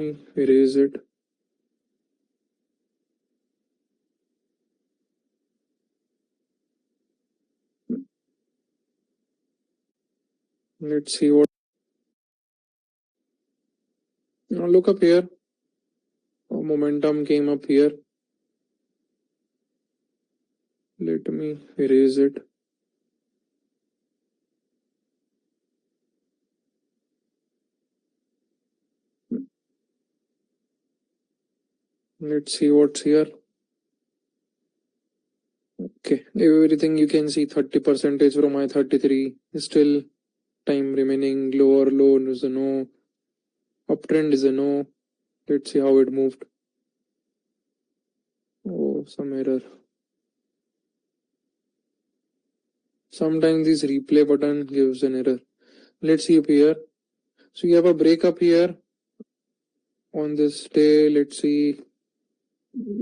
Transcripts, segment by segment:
Erase it. Let's see what. Now look up here. Momentum came up here. Let me erase it. Let's see what's here. Okay, everything you can see 30% from my 33. Still time remaining. Lower low is a no. Uptrend is a no. Let's see how it moved. Oh, some error. Sometimes this replay button gives an error. Let's see up here. So you have a break up here on this day. Let's see.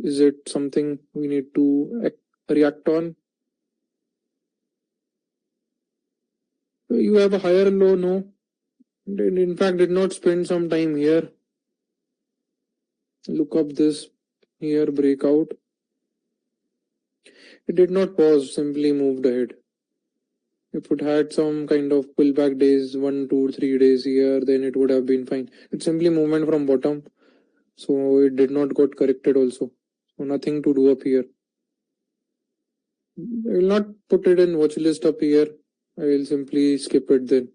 Is it something we need to react on? You have a higher low, no. In fact, did not spend some time here. Look up this here breakout. It did not pause, simply moved ahead. If it had some kind of pullback days, 1, 2, 3 days here, then it would have been fine. It's simply movement from bottom, so it did not got corrected also. So nothing to do up here. I will not put it in watch list up here. I will simply skip it then.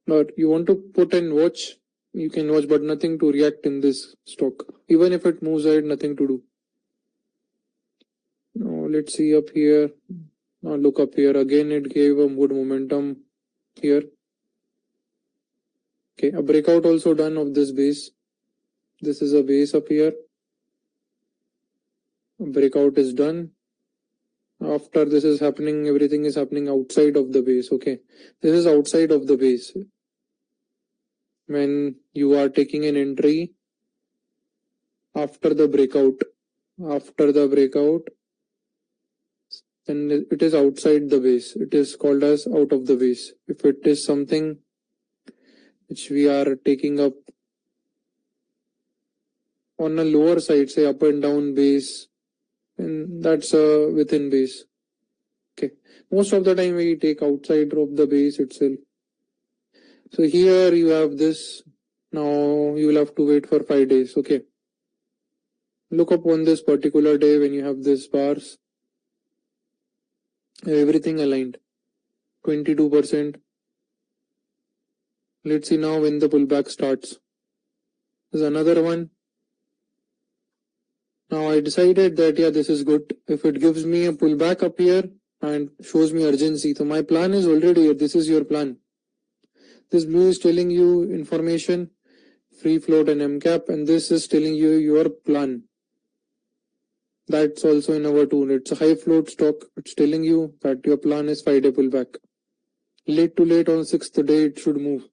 Or you want to put in watch, you can watch, but nothing to react in this stock. Even if it moves ahead, nothing to do. Now let's see up here. Now look up here. Again, it gave a good momentum here. Okay, a breakout also done of this base. This is a base up here. A breakout is done. After this is happening, everything is happening outside of the base. Okay, this is outside of the base. When you are taking an entry after the breakout, then it is outside the base. It is called as out of the base. If it is something which we are taking up on a lower side, say up and down base, and that's within base. Okay, most of the time we take outside of the base itself. So here you have this. Now you will have to wait for 5 days. Okay, look up on this particular day when you have this bars. Everything aligned. 22%. Let's see now when the pullback starts. There's another one. Now I decided that yeah, this is good. If it gives me a pullback up here and shows me urgency, so my plan is already here. This is your plan. This blue is telling you information, free float and MCAP, and this is telling you your plan. That's also in our tool. It's a high float stock. It's telling you that your plan is 5-day pullback. Late to late on 6th day it should move.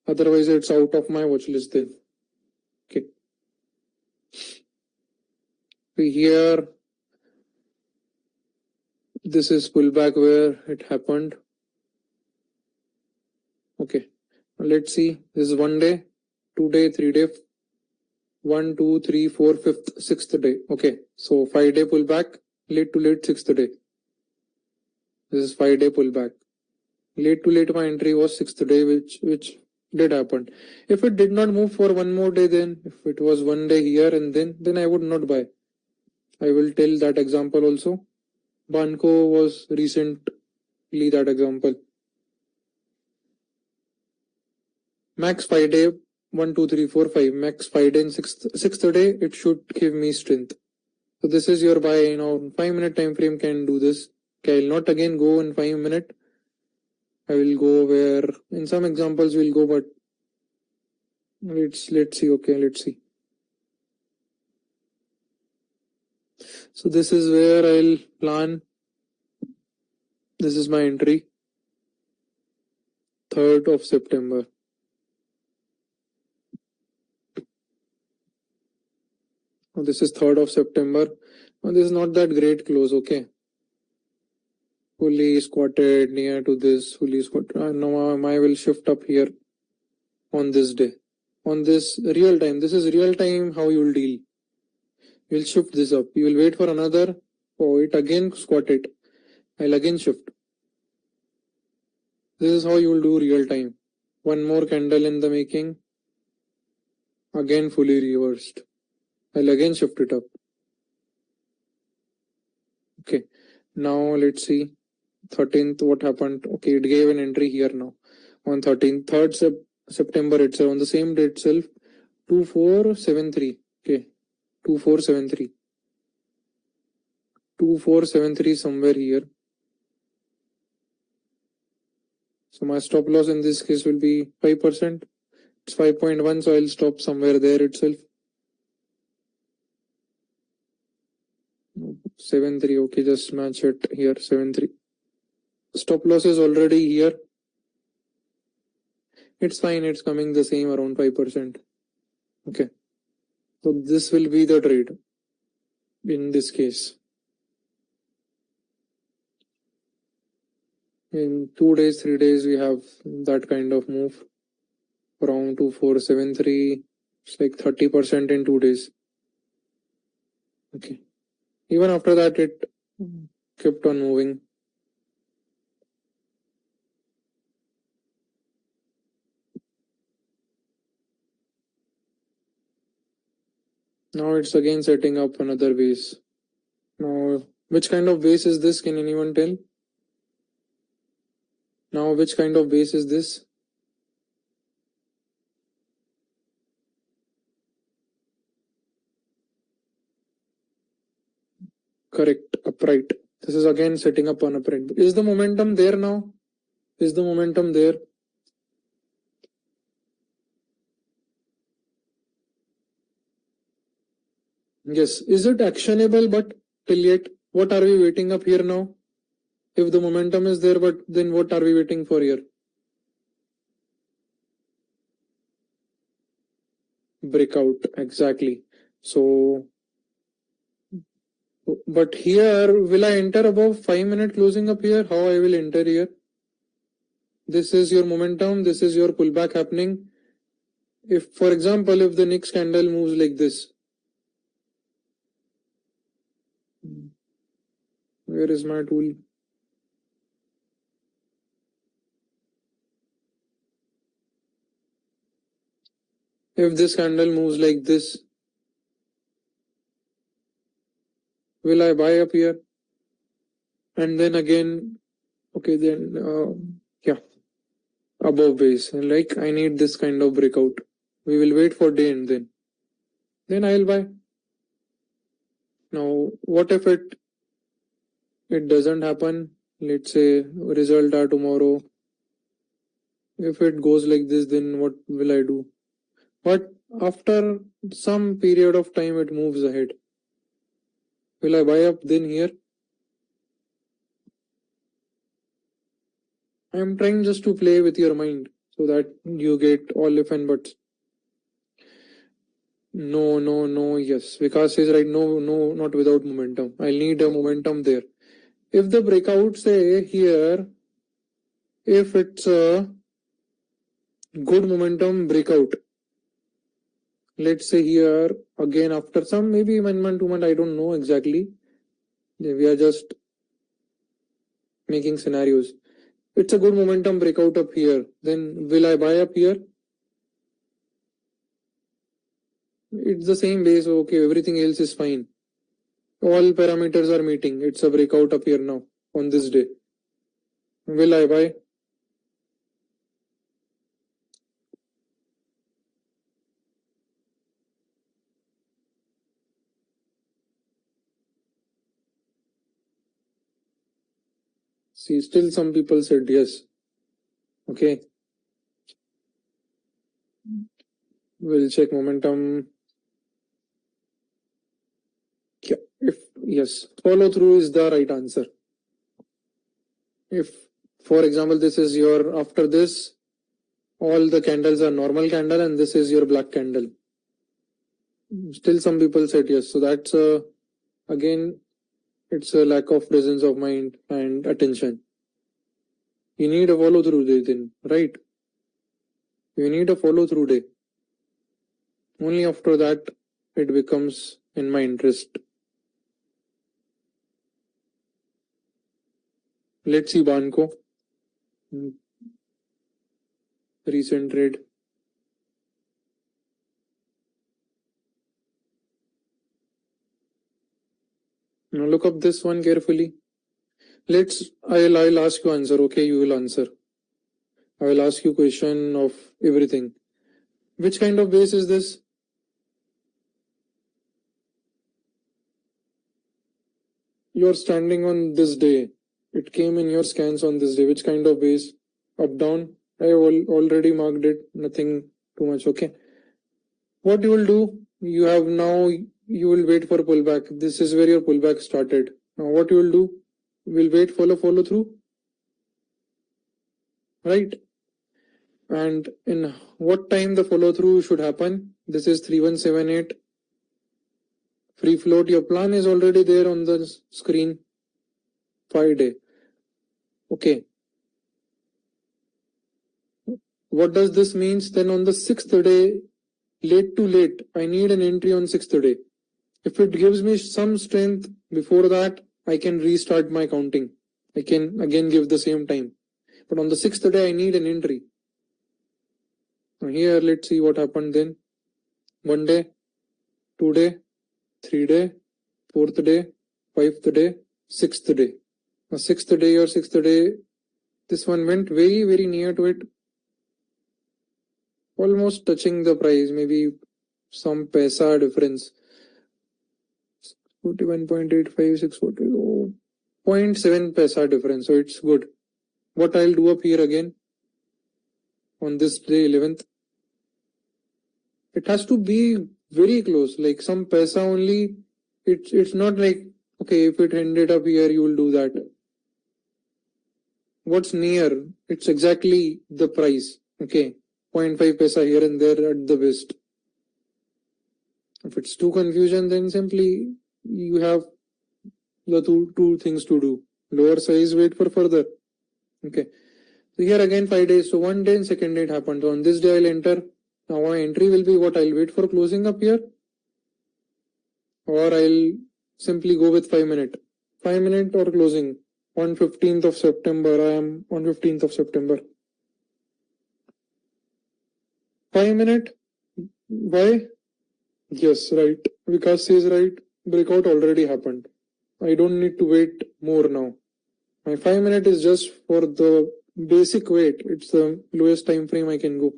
Otherwise it's out of my watch list then. Okay. Here this is pullback where it happened. Okay. Let's see. This is 1 day, 2 day, 3 day, 1, 2, 3, 4, 5th, 6th day. Okay. So 5-day pullback, late to late 6th day. This is 5-day pullback. Late to late my entry was 6th day, which did happen. If it did not move for 1 more day, then if it was 1 day here and then I would not buy. I will tell that example also. Banco was recently that example. Max 5-day, 1, 2, 3, 4, 5. Max 5-day and 6th day, it should give me strength. So this is your buy. Now 5-minute time frame can do this. Okay, I'll not again go in 5-minute. I will go where in some examples we'll go, but let's see. Okay, let's see. So this is where I'll plan. This is my entry. 3rd of September. Now this is 3rd of September. Now this is not that great close. Okay. Fully squatted near to this. Fully squatted. Now I will shift up here on this day. on this real time. This is real time how you will deal. You will shift this up. You will wait for another. Oh, it again squat it. I'll again shift. This is how you will do real time. One more candle in the making. Again fully reversed. I'll again shift it up. Okay. Now let's see. 13th, what happened? Okay, it gave an entry here now. On 13th, 3rd September itself, on the same day itself, 2473. Okay, 2473. 2473 somewhere here. So my stop loss in this case will be 5%. It's 5.1, so I'll stop somewhere there itself. 7.3, okay, just match it here, 7.3. Stop loss is already here. It's fine, it's coming the same around 5%. Okay, so this will be the trade in this case. In 2 days, 3 days, we have that kind of move. Around 2473, it's like 30% in 2 days. Okay. Even after that, it kept on moving. Now it's again setting up another base. Now, which kind of base is this? Can anyone tell? Now, which kind of base is this? Correct, upright. This is again setting up on upright. Is the momentum there now? Is the momentum there? Yes. Is it actionable? But till yet, what are we waiting up here now? If the momentum is there, but then what are we waiting for here? Breakout, exactly. So, but here, will I enter above 5-minute closing up here? How I will enter here? This is your momentum. This is your pullback happening. If, for example, if the next candle moves like this, where is my tool? If this candle moves like this, will I buy up here? And then again, okay, then, yeah, above base. And like, I need this kind of breakout. We will wait for day and then I'll buy. Now, what if it doesn't happen? Let's say result are tomorrow. If it goes like this, then what will I do? But after some period of time, it moves ahead. Will I buy up then here? I am trying just to play with your mind so that you get all if and buts. No, yes. Vikas says right, no, not without momentum. I need a momentum there. If the breakout, say here, if it's a good momentum breakout, let's say here again after some maybe 1 month, 2 month, I don't know exactly. We are just making scenarios. It's a good momentum breakout up here. Then will I buy up here? It's the same base. Okay, everything else is fine. All parameters are meeting. It's a breakout up here now on this day. Will I buy? See, still some people said yes. Okay. We'll check momentum. Yeah. If yes, follow through is the right answer. If, for example, this is your, after this, all the candles are normal candle and this is your black candle. Still some people said yes. So that's again, it's a lack of presence of mind and attention. You need a follow through day then, right? You need a follow through day. Only after that it becomes in my interest. Let's see Banco. Recent trade. Now look up this one carefully. I'll ask you answer, okay? You will answer. I will ask you question of everything. Which kind of base is this? You are standing on this day. It came in your scans on this day. Which kind of base? Up, down? I already marked it. Nothing too much, okay? What you will do? You will wait for pullback. This is where your pullback started. Now what you will do? You will wait, follow through. Right? And in what time the follow through should happen? This is 3178. Free float. Your plan is already there on the screen. 5-day. Okay. What does this means? Then on the 6th day, late to late, I need an entry on 6th day. If it gives me some strength before that, I can restart my counting. I can again give the same time. But on the 6th day, I need an entry. Now here, let's see what happened then. 1 day, 2 day, 3 day, 4th day, 5th day, 6th day. Now 6th day or 6th day, this one went very, very near to it. Almost touching the price, maybe some paisa difference. 41.85, 640, 0.7 paisa difference. So it's good. What I'll do up here again on this day 11th, it has to be very close, like some paisa only. It's not like, okay, if it ended up here, you will do that. What's near? It's exactly the price. Okay, 0.5 paisa here and there at the best. If it's too confusion, then simply you have the two things to do. Lower size, wait for further. Okay. So here again 5 days. So 1 day and 2nd day it happened. So on this day I'll enter. Now my entry will be what? I'll wait for closing up here. Or I'll simply go with 5 minute. 5 minute or closing. On 15th of September. I am on 15th of September. 5 minute. Why? Yes, right. Vikas says right. Breakout already happened. I don't need to wait more now. My 5 minute is just for the basic wait. It's the lowest time frame I can go.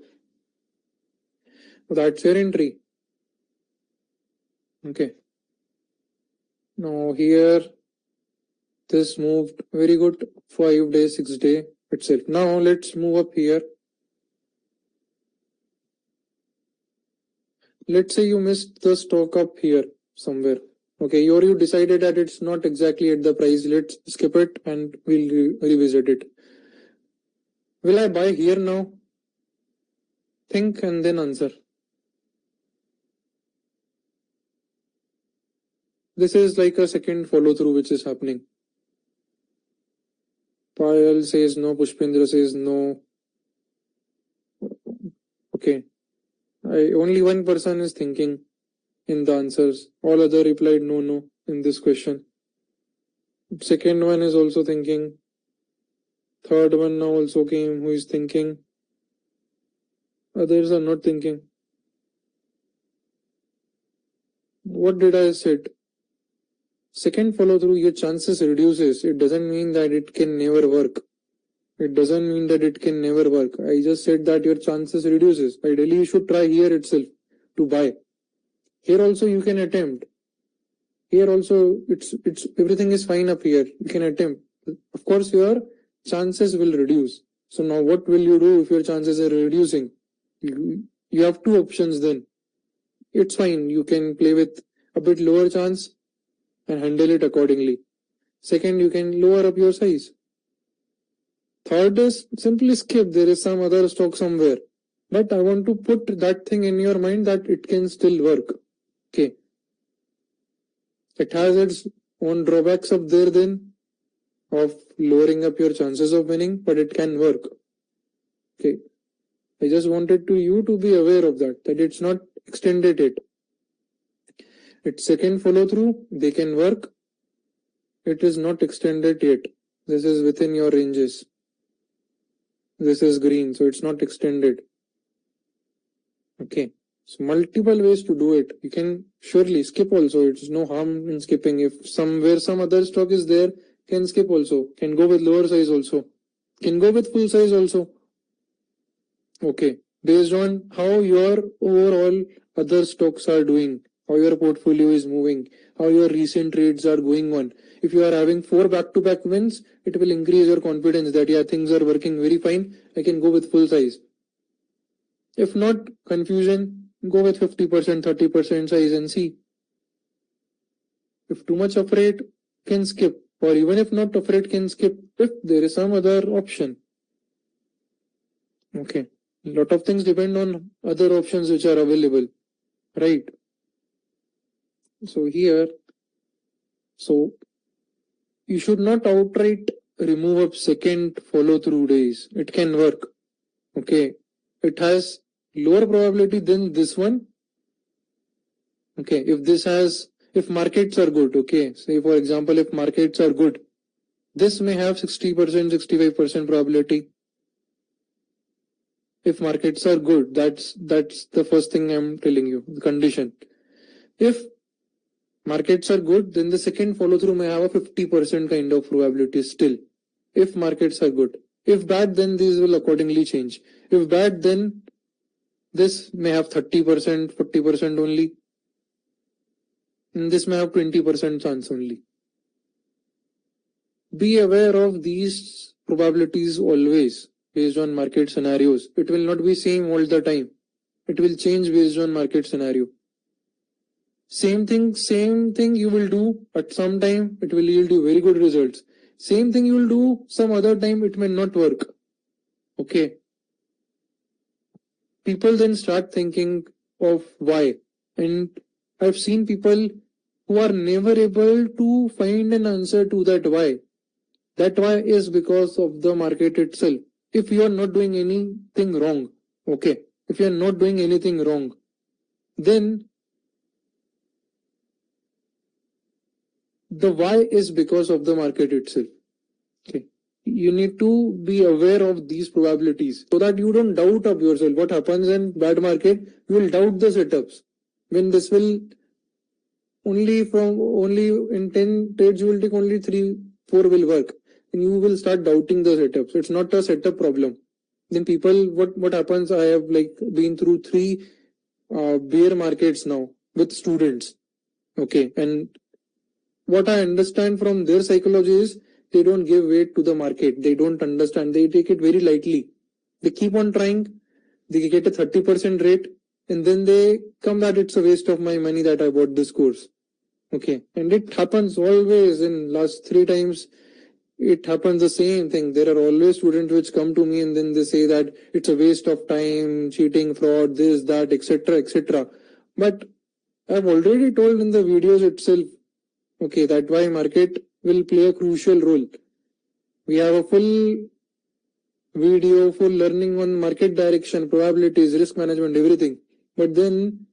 That's your entry. Okay. Now here, this moved very good. 5 day, 6 day itself. Now let's move up here. Let's say you missed the stock up here somewhere. Okay, or you decided that it's not exactly at the price. Let's skip it and we'll revisit it. Will I buy here now? Think and then answer. This is like a second follow through which is happening. Payal says no, Pushpendra says no. Okay. Only one person is thinking in the answers. All other replied no in this question. Second one is also thinking. Third one now also came who is thinking. Others are not thinking. What did I said? Second follow through, your chances reduces. It doesn't mean that it can never work. It doesn't mean that it can never work. I just said that your chances reduces. Ideally, you should try here itself to buy. Here also you can attempt. Here also it's everything is fine up here. You can attempt. Of course, your chances will reduce. So now what will you do if your chances are reducing? You have two options then. It's fine. You can play with a bit lower chance and handle it accordingly. Second, you can lower up your size. Third is simply skip. There is some other stock somewhere. But I want to put that thing in your mind that it can still work. Okay. It has its own drawbacks up there then of lowering up your chances of winning, but it can work. Okay. I just wanted you to be aware of that it's not extended yet. It's second follow through, they can work. It is not extended yet. This is within your ranges. This is green, so it's not extended. Okay. So multiple ways to do it. You can surely skip also. It's no harm in skipping. If somewhere some other stock is there, can skip also. Can go with lower size also. Can go with full size also. Okay. Based on how your overall other stocks are doing, how your portfolio is moving, how your recent trades are going on. If you are having 4 back-to-back wins, it will increase your confidence that yeah, things are working very fine. I can go with full size. If not, confusion, go with 50%, 30% size and see. If too much afraid, can skip. Or even if not afraid, can skip if there is some other option. Okay. A lot of things depend on other options which are available. Right. So here, so you should not outright remove up second follow through days. It can work. Okay. It has lower probability than this one. Okay. If markets are good, okay. Say for example, if markets are good, this may have 60%, 65% probability. If markets are good, that's the first thing I'm telling you, the condition. If markets are good, then the second follow through may have a 50% kind of probability still. If markets are good. If bad, then these will accordingly change. If bad, then this may have 30%, 40% only. And this may have 20% chance only. Be aware of these probabilities always based on market scenarios. It will not be same all the time. It will change based on market scenario. Same thing you will do at some time, it will yield you very good results. Same thing you will do some other time, it may not work. Okay. People then start thinking of why. And I've seen people who are never able to find an answer to that why. That why is because of the market itself. If you are not doing anything wrong, okay, if you are not doing anything wrong, then the why is because of the market itself. Okay. You need to be aware of these probabilities so that you don't doubt of yourself. What happens in bad market, you will doubt the setups. When this will only in 10 trades, you will take only 3, 4 will work. And you will start doubting the setups. It's not a setup problem. Then people, what happens, I have been through 3 bear markets now with students. Okay. And what I understand from their psychology is they don't give weight to the market. They don't understand. They take it very lightly. They keep on trying. They get a 30% rate and then they come that it's a waste of my money that I bought this course. Okay. And it happens always in last 3 times. It happens the same thing. There are always students which come to me and then they say that it's a waste of time, cheating, fraud, this, that, etc., etc. But I've already told in the videos itself, okay, that why market will play a crucial role. We have a full video, full learning on market direction, probabilities, risk management, everything. But then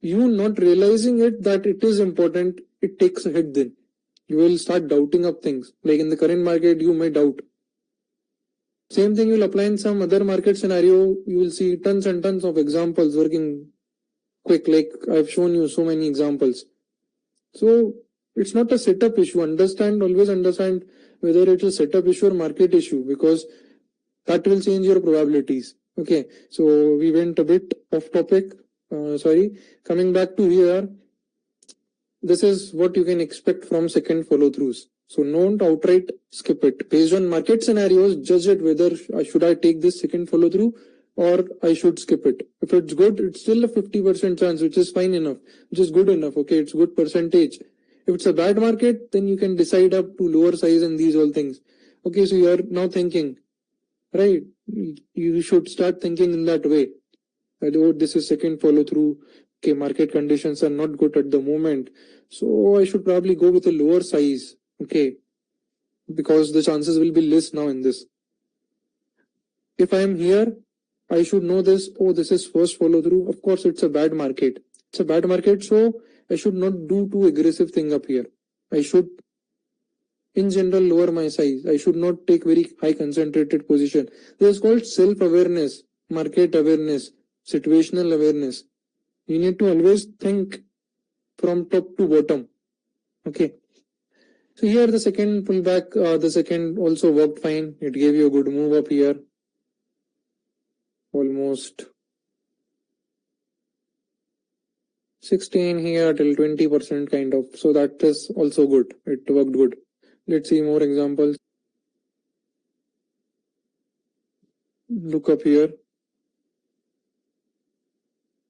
you not realizing it that it is important, it takes a hit then. You will start doubting of things. Like in the current market, you may doubt. Same thing you will apply in some other market scenario. You will see tons and tons of examples working quick. Like I've shown you so many examples. So it's not a setup issue. Always understand whether it's a setup issue or market issue because that will change your probabilities. Okay. So we went a bit off topic. Coming back to here. This is what you can expect from second follow throughs. So don't outright skip it. Based on market scenarios, judge it whether should I take this second follow through or I should skip it. If it's good, it's still a 50% chance, which is fine enough, which is good enough. Okay, it's good percentage. If it's a bad market, then you can decide up to lower size and these all things. Okay, so you are now thinking, right? You should start thinking in that way. Oh, this is second follow through. Okay, market conditions are not good at the moment. So I should probably go with a lower size. Okay, because the chances will be less now in this. If I am here, I should know this. Oh, this is first follow through. Of course, it's a bad market. It's a bad market, so I should not do too aggressive thing up here. I should, in general, lower my size. I should not take very high concentrated position. This is called self-awareness, market awareness, situational awareness. You need to always think from top to bottom. Okay. So here the second pullback, the second also worked fine. It gave you a good move up here. Almost 16 here till 20% kind of. So that is also good. It worked good. Let's see more examples. Look up here.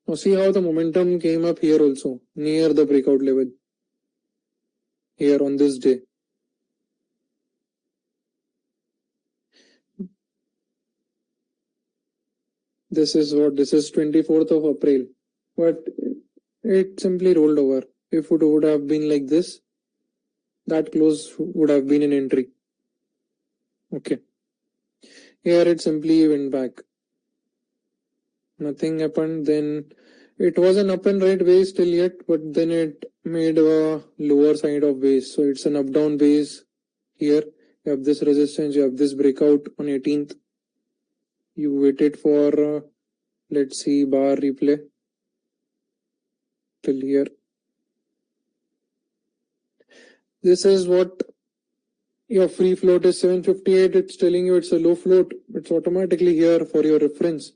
Now see how the momentum came up here also near the breakout level here on this day. This is 24th of April, but it simply rolled over. If it would have been like this, that close would have been an entry. Okay. Here it simply went back. Nothing happened. Then it was an up and right base till yet, but then it made a lower side of base. So it's an up down base here. You have this resistance, you have this breakout on 18th. You waited for, let's see, bar replay till here. This is what your free float is 758. It's telling you it's a low float. It's automatically here for your reference.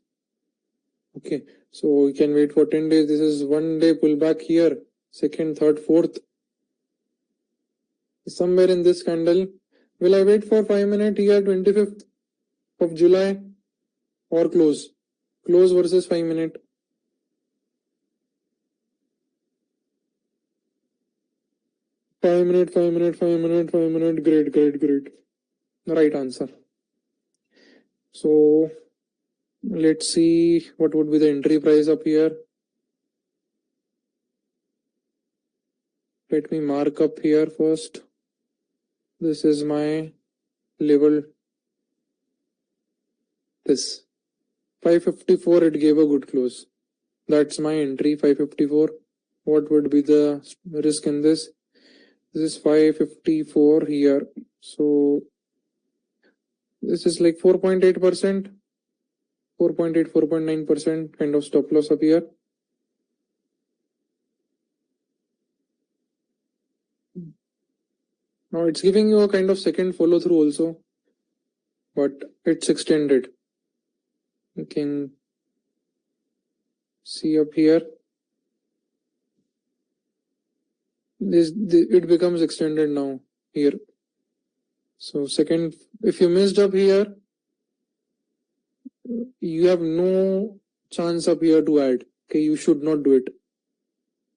Okay, so you can wait for 10 days. This is 1 day pullback here, second, third, fourth. Somewhere in this candle. Will I wait for 5 minutes here, 25th of July, or close? Close versus 5 minutes. Five minute. Great. The right answer. So let's see what would be the entry price up here. Let me mark up here first. This is my level. This 554, it gave a good close. That's my entry, 554. What would be the risk in this? This is 554 here. So this is like 4.8%, 4.8, 4.9% kind of stop loss up here. Now it's giving you a kind of second follow through also, but it's extended. You can see up here. It becomes extended now here. So second, if you missed up here, you have no chance up here to add. Okay, you should not do it.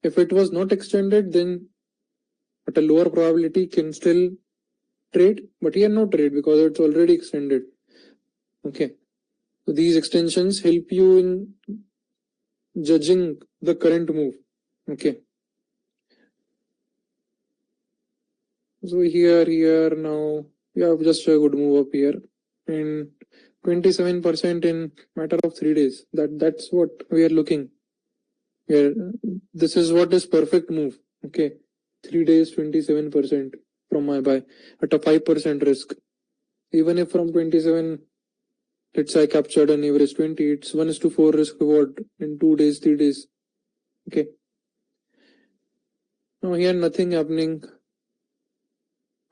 If it was not extended, then at a lower probability can still trade, but here no trade because it's already extended. Okay, so these extensions help you in judging the current move. Okay, so here now you have just a good move up here and 27% in matter of 3 days. That's what we are looking here. This is what is perfect move. Okay, 3 days 27% from my buy at a 5% risk. Even if from 27, let's say I captured an average 20, it's 1:4 risk reward in 2 days, 3 days. Okay, now here nothing happening.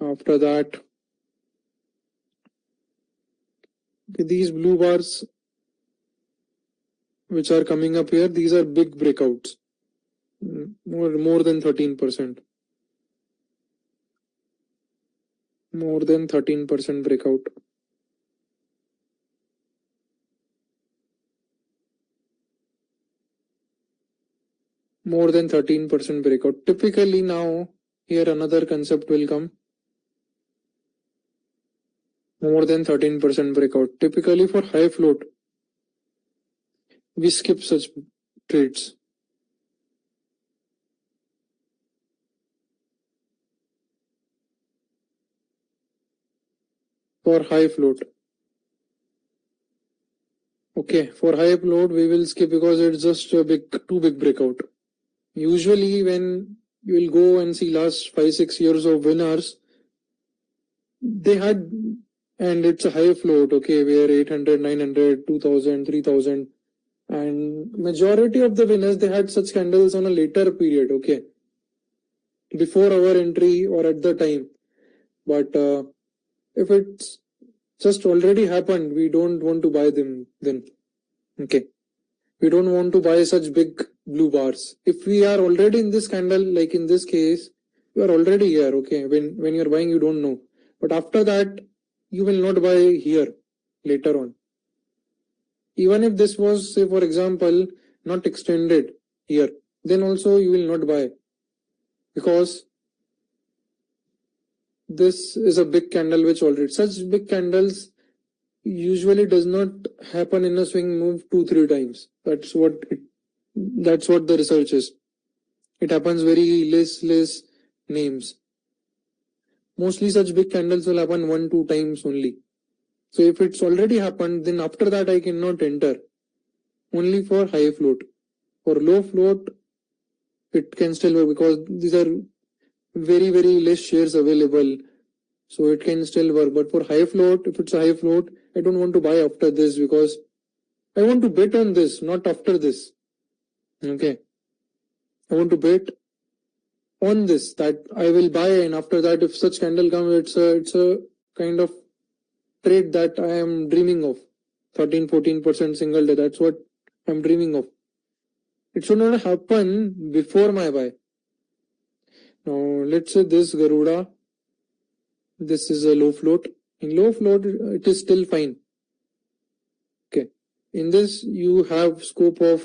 After that, okay, these blue bars which are coming up here, these are big breakouts, more than 13%. More than 13% breakout. More than 13% breakout. Typically now, here another concept will come. More than 13% breakout. Typically for high float, we skip such trades. For high float. Okay, for high upload, we will skip because it's just a too big breakout. Usually when you will go and see last 5-6 years of winners, they had, and it's a high float, okay, where 800, 900, 2000, 3000, and majority of the winners, they had such candles on a later period, okay, before our entry or at the time. But if it's just already happened, we don't want to buy them then. Okay. We don't want to buy such big blue bars. If we are already in this candle, like in this case, you are already here. Okay. When you're buying, you don't know. But after that, you will not buy here later on. Even if this was, say, for example, not extended here, then also you will not buy, because this is a big candle which already, such big candles usually does not happen in a swing move 2-3 times. That's what the research is. It happens very less names. Mostly such big candles will happen 1-2 times only. So if it's already happened, then after that I cannot enter. Only for high float. For low float, it can still work because these are very less shares available. So it can still work. But for high float, if it's a high float, I don't want to buy after this because I want to bet on this, not after this. Okay. I want to bet on this that I will buy, and after that, if such candle comes, it's a kind of trade that I am dreaming of. 13-14% single day. That's what I'm dreaming of. It should not happen before my buy. Now let's say this Garuda. This is a low float. In low float, it is still fine. Okay. In this, you have scope of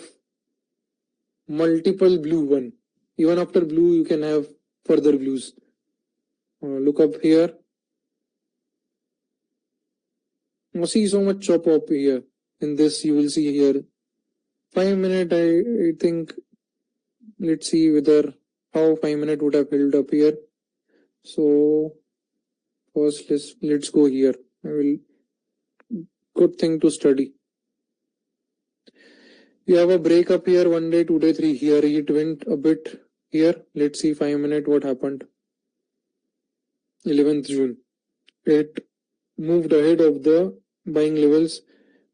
multiple blue one. Even after blue, you can have further blues. Look up here. Now see so much chop up here. In this, you will see here 5 minute. I think. Let's see whether how 5 minute would have held up here. So first, let's go here. I will. Good thing to study. We have a break up here, 1 day, 2 day, 3 here. It went a bit here. Let's see 5 minute what happened. 11th June. It moved ahead of the buying levels,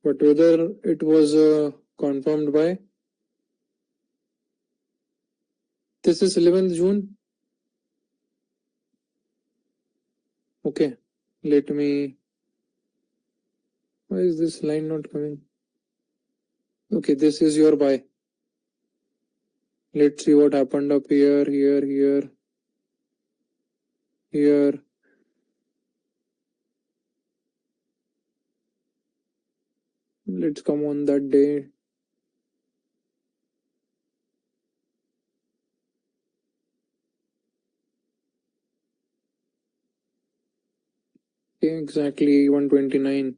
but whether it was confirmed by. This is 11th June. Okay, let me. Why is this line not coming? Okay, this is your buy. Let's see what happened up here, here. Let's come on that day. Okay, exactly 129.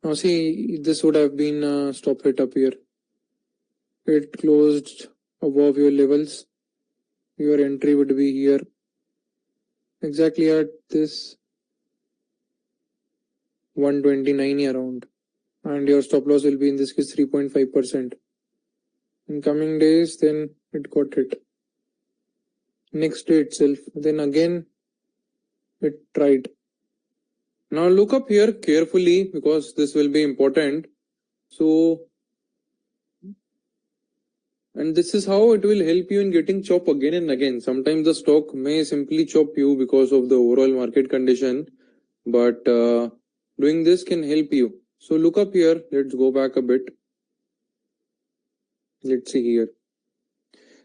Now see, this would have been a stop hit up here. It closed above your levels. Your entry would be here. Exactly at this 129 around. And your stop loss will be in this case 3.5%. In coming days, then it got hit. Next day itself, then again it tried. Now look up here carefully because this will be important. So, and this is how it will help you in getting chop again and again. Sometimes the stock may simply chop you because of the overall market condition, but doing this can help you. So look up here. Let's go back a bit. Let's see here.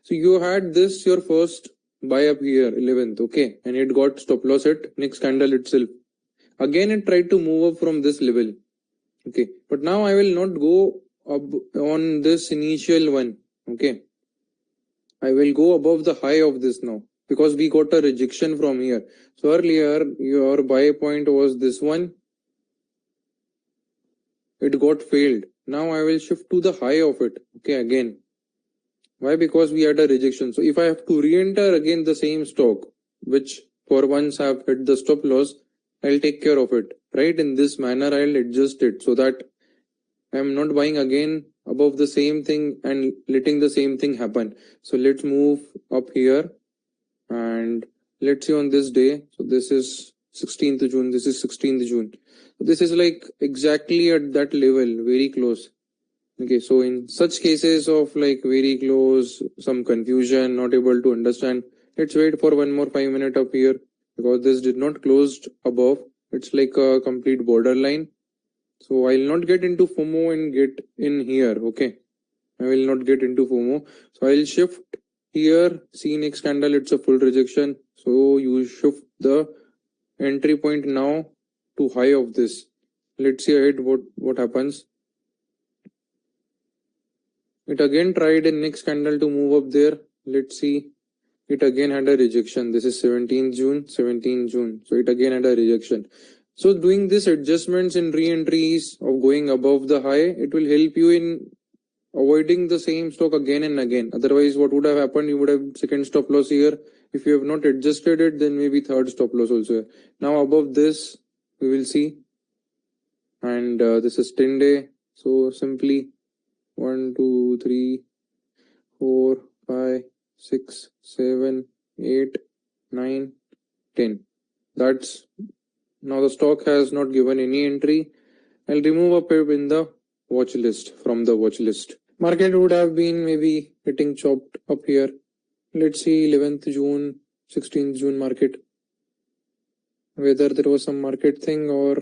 So you had this your first buy up here 11th, okay, and it got stop loss at next candle itself. Again it tried to move up from this level, okay, but now I will not go up on this initial one, okay. I will go above the high of this now because we got a rejection from here. So earlier your buy point was this one, it got failed. Now I will shift to the high of it, okay, again. Why? Because we had a rejection. So if I have to re-enter again the same stock, which for once I've hit the stop loss, I'll take care of it, right? In this manner, I'll adjust it so that I'm not buying again above the same thing and letting the same thing happen. So let's move up here and let's see on this day. So this is 16th June, this is 16th June. So this is like exactly at that level, very close. Okay, so in such cases of like very close, some confusion, not able to understand, let's wait for one more 5 minutes up here because this did not closed above. It's like a complete borderline. So I'll not get into FOMO and get in here. Okay, I will not get into FOMO. So I'll shift here. See next candle, it's a full rejection. So you shift the entry point now to high of this. Let's see ahead what happens. It again tried in next candle to move up there. Let's see. It again had a rejection. This is 17th June, 17th June. So it again had a rejection. So doing this adjustments in re-entries of going above the high, it will help you in avoiding the same stock again and again. Otherwise, what would have happened? You would have second stop loss here. If you have not adjusted it, then maybe third stop loss also. Now above this, we will see. And this is 10-day. So simply 1, 2, 3, 4, 5, 6, 7, 8, 9, 10. That's now the stock has not given any entry. I'll remove a pip in the watch list from the watch list. Market would have been maybe getting chopped up here. Let's see 11th June, 16th June market. Whether there was some market thing or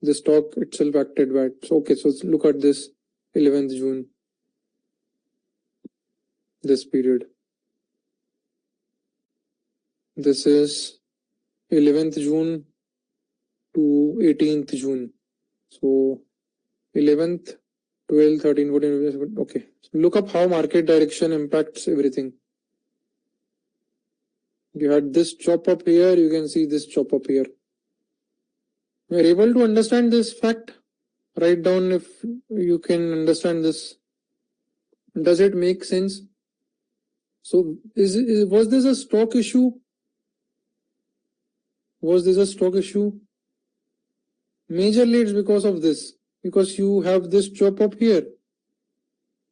the stock itself acted bad. So okay, so let's look at this 11th June. This period. This is 11th June to 18th June. So 11th, 12th, 13th, 14th. Okay. So look up how market direction impacts everything. You had this chop up here, you can see this chop up here. You are able to understand this fact? Write down if you can understand this. Does it make sense? So was this a stock issue? Was this a stock issue? Majorly it's because of this. Because you have this chop up here.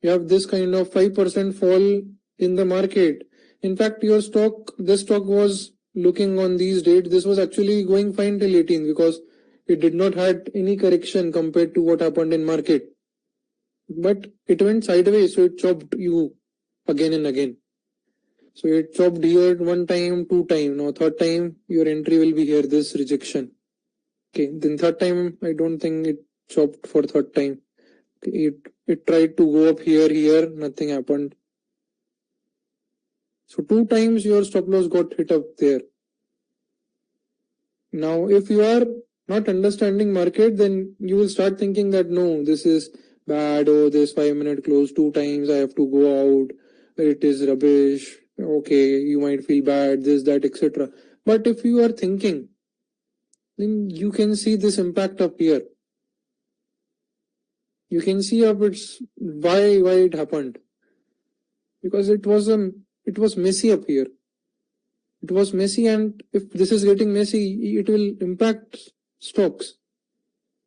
You have this kind of 5% fall in the market. In fact, your stock, this stock was looking on these dates. This was actually going fine till 18 because it did not had any correction compared to what happened in market. But it went sideways, so it chopped you again and again. So it chopped here one time, two time. Now third time, your entry will be here, this rejection. Okay, then third time, I don't think it chopped for third time. Okay, it tried to go up here, nothing happened. So two times your stop loss got hit up there. Now, if you are not understanding market, then you will start thinking that no, this is bad. Oh, this 5-minute close two times. I have to go out. It is rubbish. Okay, you might feel bad, this, that, etc. But if you are thinking, then you can see this impact up here. You can see up it's why it happened. Because it was messy up here. It was messy, and if this is getting messy, it will impact stocks.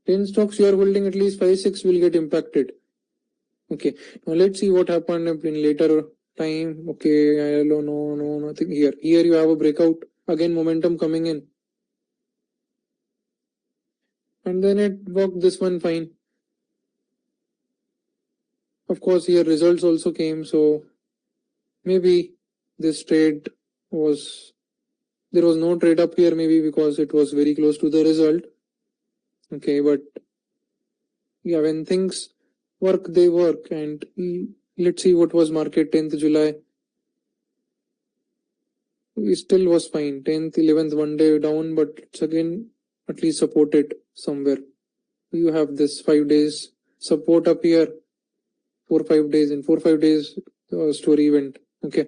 10 stocks you are holding, at least 5-6 will get impacted. Okay, now let's see what happened in later time. Okay, no, nothing here. Here you have a breakout. Again, momentum coming in. And then it worked this one fine. Of course, here results also came. So maybe this trade was, there was no trade up here, maybe because it was very close to the result. Okay, but yeah, when things work, they work. And let's see what was market 10th July. It still was fine. 10th, 11th, one day down, but it's again at least supported somewhere. You have this 5 days support up here. 4-5 days. In 4-5 days, the story went. Okay.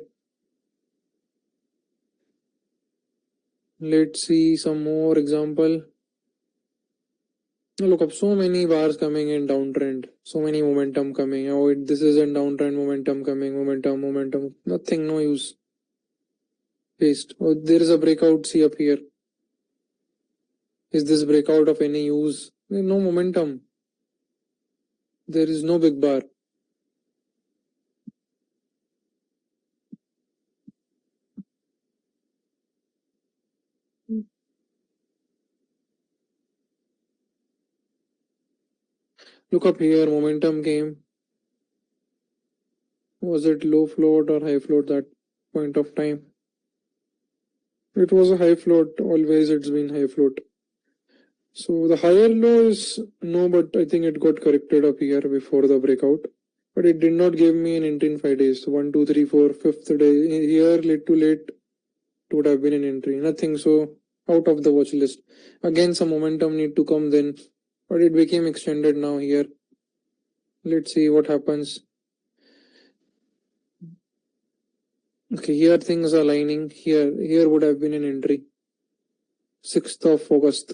Let's see some more example. Look up, so many bars coming in downtrend, so many momentum coming. Oh, this isn't downtrend, momentum coming, momentum, nothing, no use. paste. Oh, there is a breakout, see up here. Is this breakout of any use? No momentum. There is no big bar. Look up here, momentum came. Was it low float or high float that point of time? It was a high float, always it's been high float. So the higher low is no, but I think it got corrected up here before the breakout. But it did not give me an entry in 5 days. 1, 2, 3, 4, fifth day. Here, late to late, it would have been an entry. Nothing, so out of the watch list. Again, some momentum need to come then. But it became extended now here. Let's see what happens. Okay, here things are lining. Here would have been an entry. 6th of August.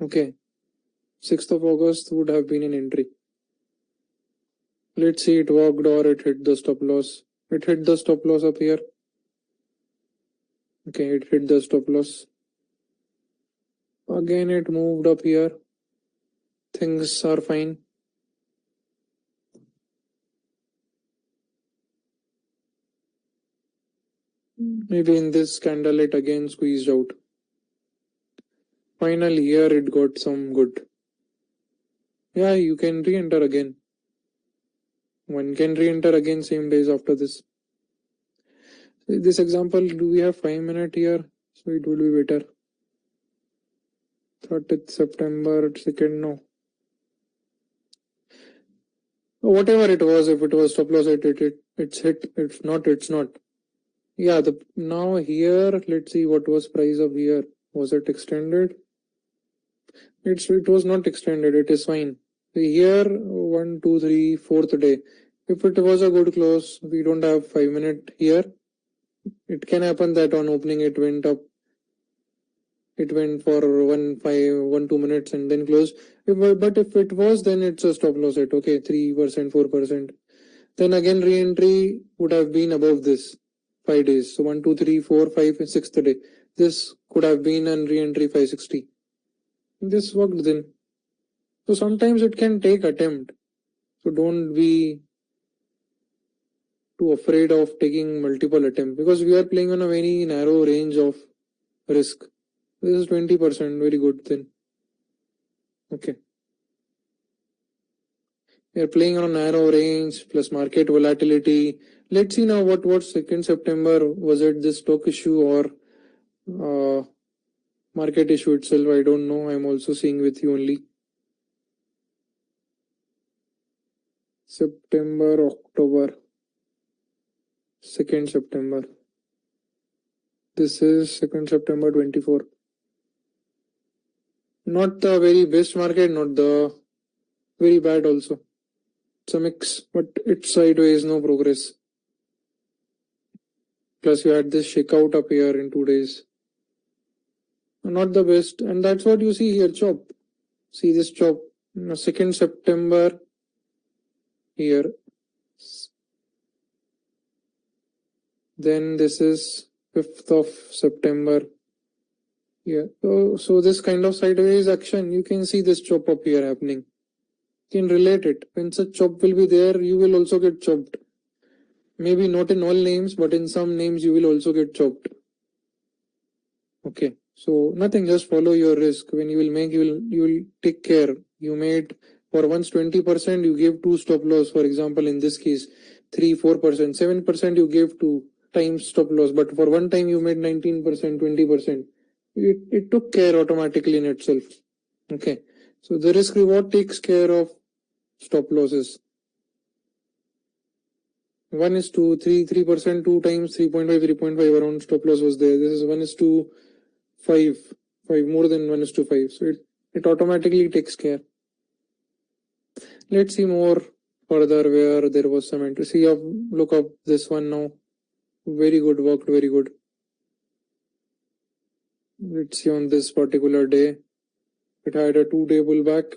Okay. 6th of August would have been an entry. Let's see it worked or it hit the stop loss. It hit the stop loss up here. Okay, it hit the stop loss. Again, it moved up here. Things are fine. Maybe in this candle it again squeezed out. Finally, here it got some good. Yeah, you can re-enter again. One can re-enter again same days after this. This example, do we have 5 minutes here? So it will be better. 30th September, 2nd, no. Whatever it was, if it was stop loss, it's hit. It's not. Yeah, now here, let's see what was price of here. Was it extended? It was not extended. It is fine. Here, 1, 2, 3, fourth day. If it was a good close, we don't have 5 minutes here. It can happen that on opening it went up. It went for 2 minutes and then closed. But if it was, then it's a stop loss at okay, 3%, 4%. Then again re-entry would have been above this 5 days. So 1, 2, 3, 4, 5, 6th day. This could have been an re-entry 560. This worked then. So sometimes it can take attempt. So don't be too afraid of taking multiple attempts because we are playing on a very narrow range of risk. This is 20%, very good then. Okay. We are playing on a narrow range plus market volatility. Let's see now what 2nd September, was it this stock issue or market issue itself? I don't know. I'm also seeing with you only. September, October, 2nd September. This is 2nd September 24. Not the very best market, not the very bad also. It's a mix, but it's sideways, no progress. Plus you had this shakeout up here in 2 days. Not the best, and that's what you see here, chop. See this chop, 2nd September here. Then this is 5th of September. Yeah, so this kind of sideways action, you can see this chop up here happening. You can relate it. When such chop will be there, you will also get chopped. Maybe not in all names, but in some names you will also get chopped. Okay, so nothing, just follow your risk. When you will make, you will take care. You made for once 20%, you gave 2 stop loss. For example, in this case, 3, 4%, 7% you gave 2 times stop loss. But for one time you made 19%, 20%. It took care automatically in itself. Okay, so the risk reward takes care of stop losses. 1:3, 3%, 2 times 3.5, 3.5 around stop loss was there. This is 1:5, 5 more than 1:5. So it automatically takes care. Let's see more further where there was some entry. See, look up this one now. Very good, worked very good. Let's see on this particular day. It had a 2-day pullback.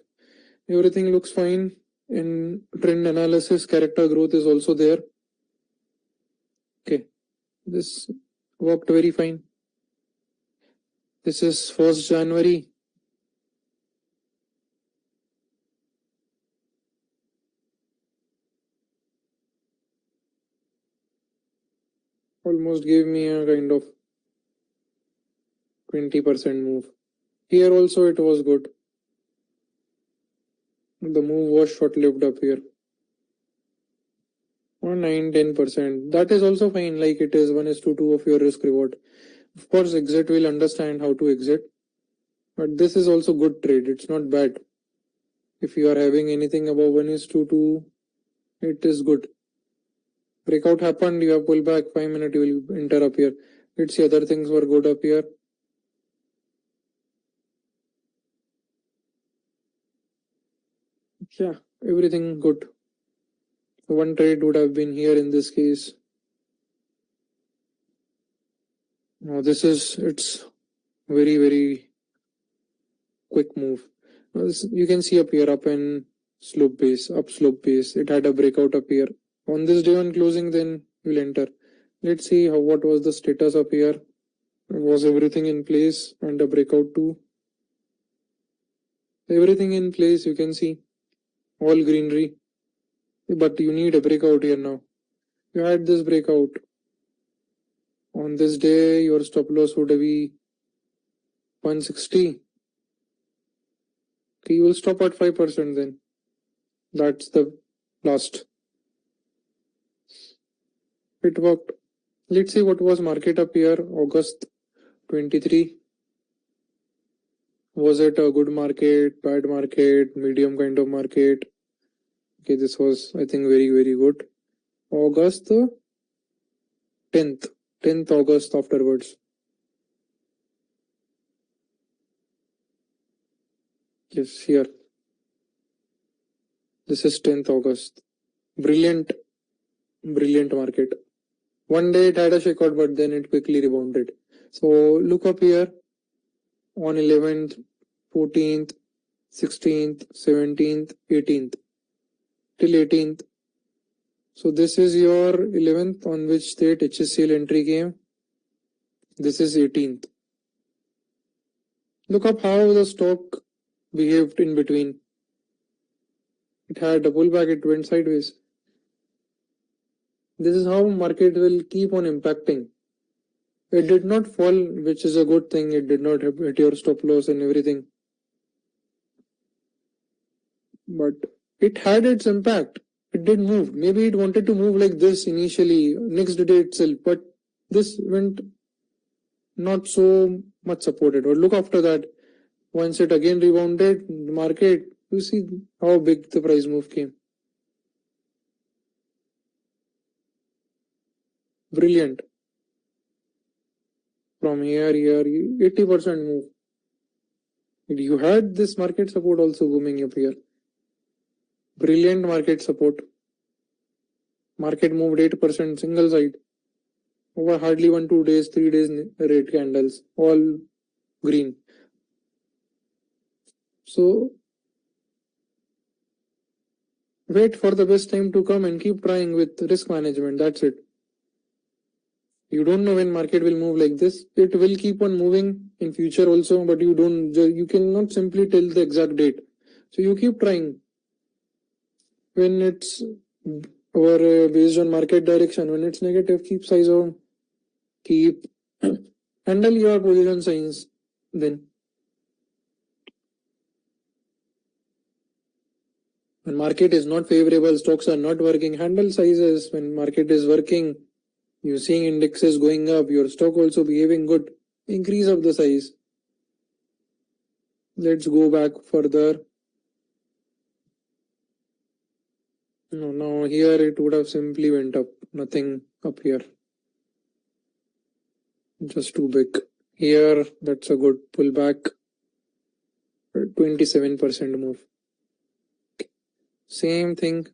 Everything looks fine. In trend analysis, character growth is also there. Okay, this worked very fine. This is 1st January. Almost gave me a kind of 20% move. Here also it was good. The move was short-lived up here. Or 9-10%. That is also fine, like it is 1:2 of your risk reward. Of course, exit will understand how to exit. But this is also good trade. It's not bad. If you are having anything above 1:2, it is good. Breakout happened, you have pulled back, 5 minutes, you will enter up here. Let's see, other things were good up here. Yeah, everything good. One trade would have been here in this case. Now it's very, very quick move. You can see up here, up and slope base, up slope base. It had a breakout up here. On this day on closing, then we'll enter. Let's see what was the status up here. Was everything in place and a breakout too? Everything in place, you can see. All greenery. But you need a breakout here now. You had this breakout. On this day, your stop loss would be 160. Okay, you will stop at 5% then. That's the last. It worked. Let's see what was market up here. August 23. Was it a good market, bad market, medium kind of market? Okay, this was, I think, very, very good. August 10th. 10th August afterwards. Yes, here. This is 10th August. Brilliant market. One day it had a shakeout, but then it quickly rebounded. So look up here on 11th, 14th, 16th, 17th, 18th. Till 18th. So this is your 11th on which date HSCL entry came. This is 18th. Look up how the stock behaved in between. It had a pullback, it went sideways. This is how market will keep on impacting. It did not fall, which is a good thing. It did not hit your stop loss and everything. But it had its impact. It did move. Maybe it wanted to move like this initially, next day itself, but this went not so much supported. Or look after that. Once it again rebounded, the market, you see how big the price move came. Brilliant. From here, 80% move. You had this market support also booming up here. Brilliant market support. Market moved 8% single side. Over hardly 1-2 days, 3 days red candles, all green. So wait for the best time to come and keep trying with risk management. That's it. You don't know when market will move like this. It will keep on moving in future also, but you cannot simply tell the exact date. So you keep trying. When it's based on market direction, when it's negative, keep size on, keep handle your position signs then. When market is not favorable, stocks are not working, handle sizes. When market is working, you're seeing indexes going up, your stock also behaving good, increase of the size. Let's go back further. No, now here it would have simply went up, nothing up here. Just too big. Here, that's a good pullback. 27% move. Same thing.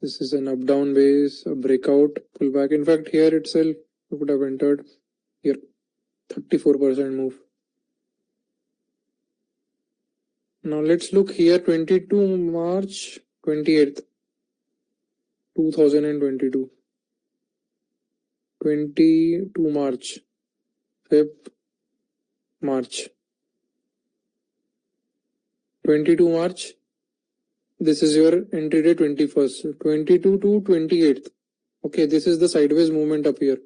This is an up down base, a breakout, pullback. In fact, here itself, you could have entered here. 34% move. Now let's look here, 22 March 28th, 2022. 22 March, Feb, March. 22 March, this is your entry day 21st, 22 to 28th. Okay, this is the sideways movement up here.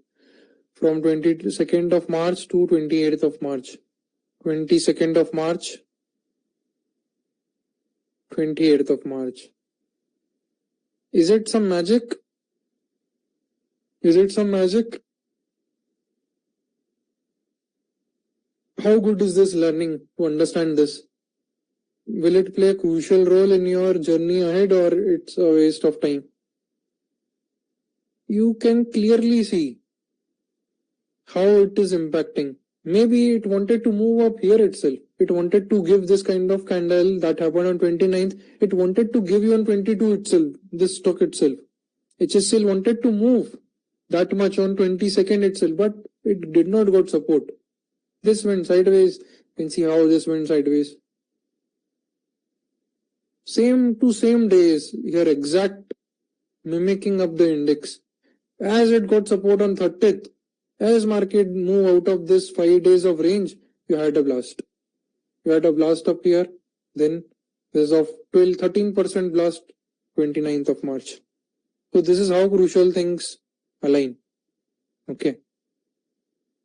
From 22nd of March to 28th of March. 22nd of March, 28th of March. Is it some magic? Is it some magic? How good is this learning to understand this? Will it play a crucial role in your journey ahead, or it's a waste of time? You can clearly see how it is impacting. Maybe it wanted to move up here itself. It wanted to give this kind of candle that happened on 29th. It wanted to give you on 22 itself, this stock itself. HSL wanted to move that much on 22nd itself, but it did not got support. This went sideways. You can see how this went sideways. Same to same days, here exact mimicking up the index. As it got support on 30th, as market move out of this 5 days of range, you had a blast. You had a blast up here. Then there's of 13% blast 29th of March. So this is how crucial things align. Okay.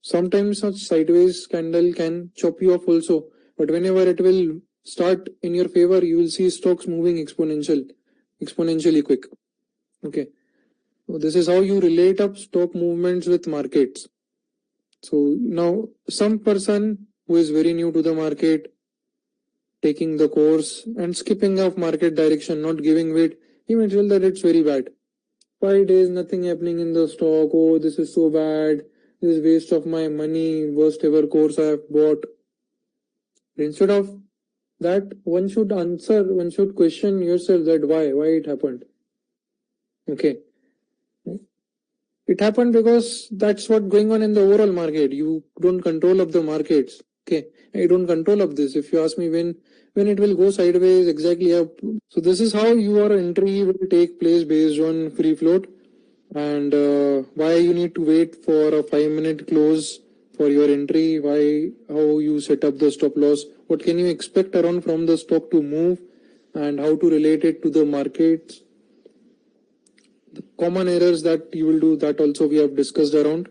Sometimes such sideways candle can chop you off also, but whenever it will start in your favor, you will see stocks moving exponentially quick. Okay. So this is how you relate up stock movements with markets. So now some person who is very new to the market, taking the course and skipping off market direction, not giving weight, he may feel that it's very bad. 5 days, nothing happening in the stock. Oh, this is so bad. This is waste of my money. Worst ever course I have bought. Instead of that, one should question yourself that why it happened. Okay. It happened because that's what going on in the overall market. You don't control of the markets. Okay. I don't control of this. If you ask me when it will go sideways exactly up. So this is how your entry will take place based on free float, and why you need to wait for a 5-minute close for your entry, how you set up the stop loss, what can you expect around from the stock to move, and how to relate it to the markets. The common errors that you will do, that also we have discussed around.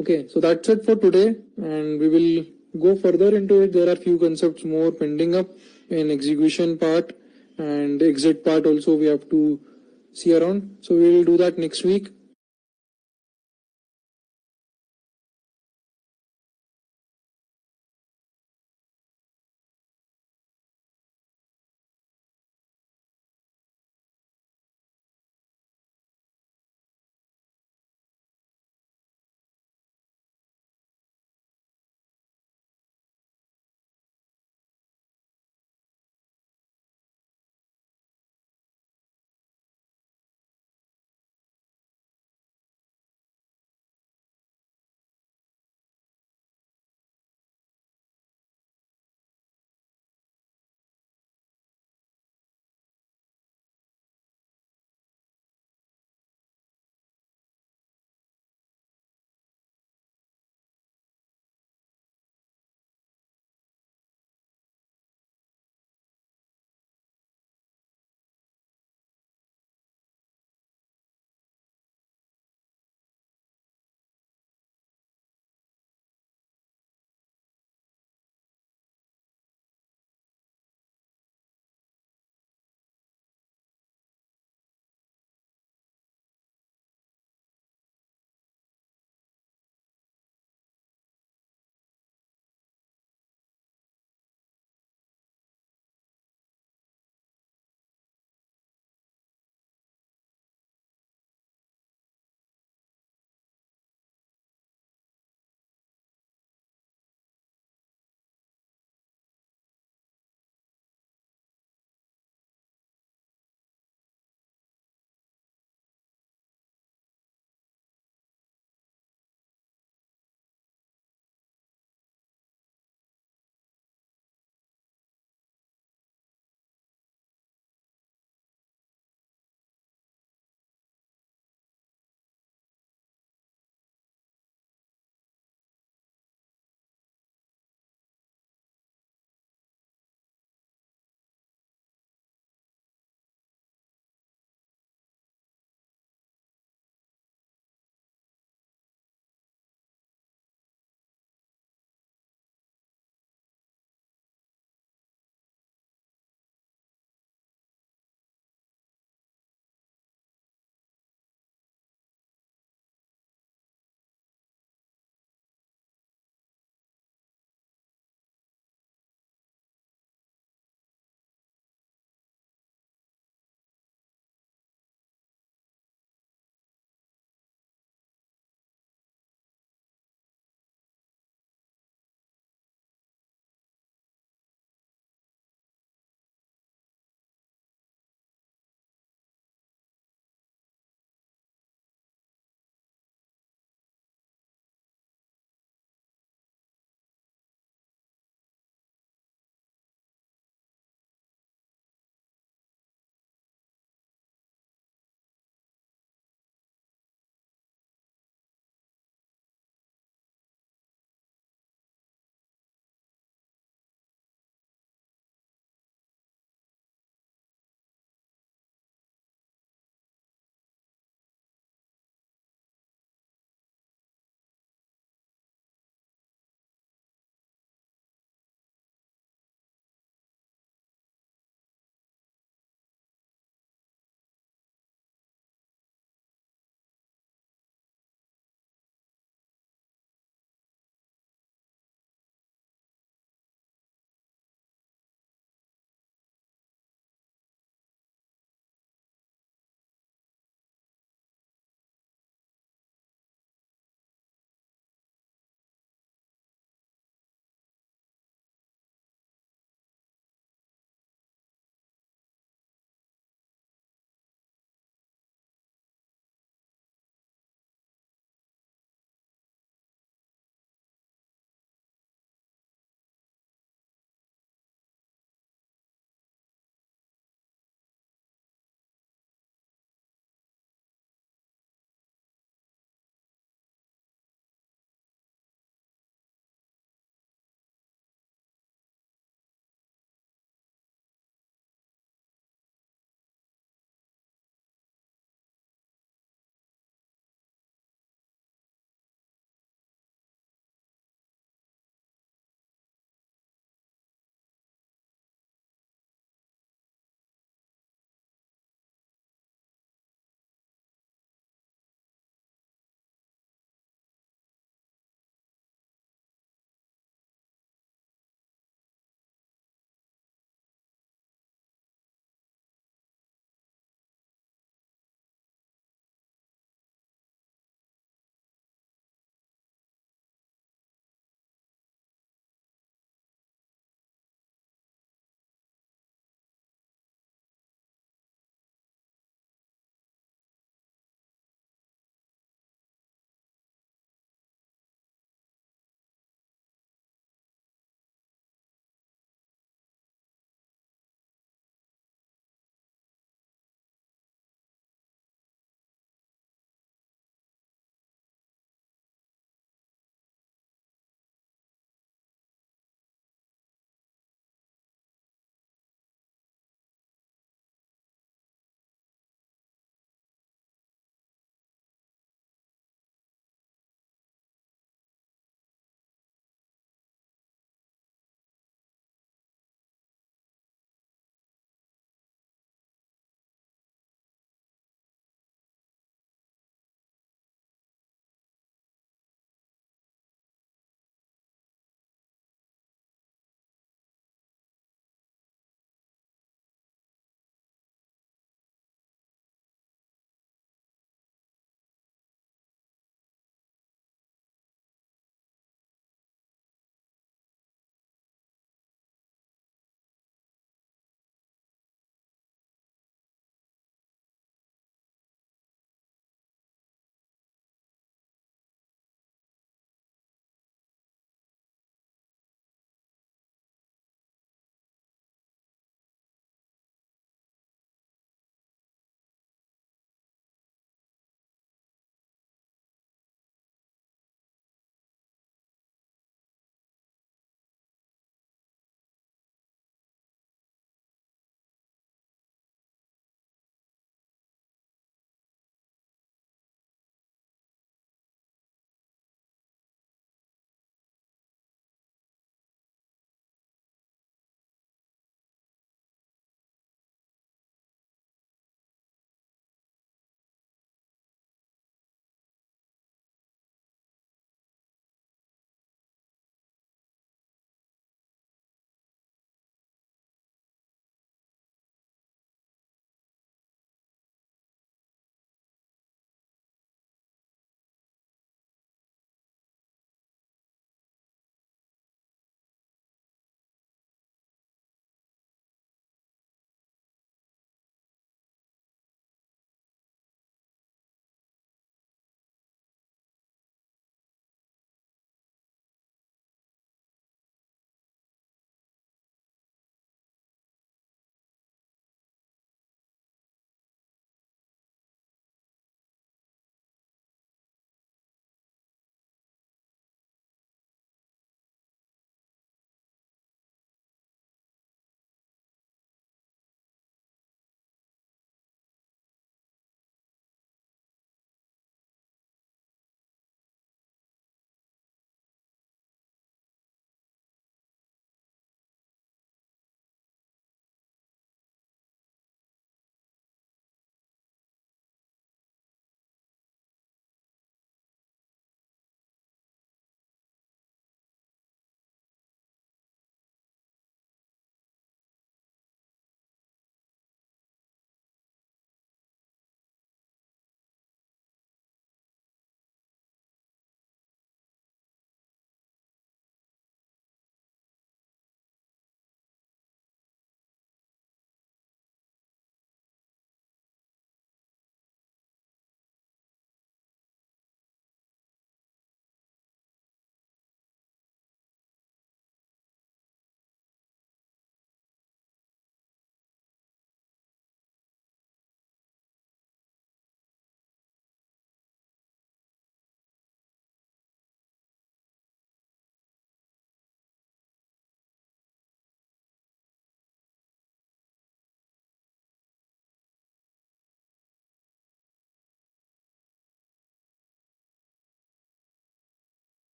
Okay, so that's it for today, and we will go further into it. There are few concepts more pending up in execution part, and exit part also we have to see around. So we will do that next week.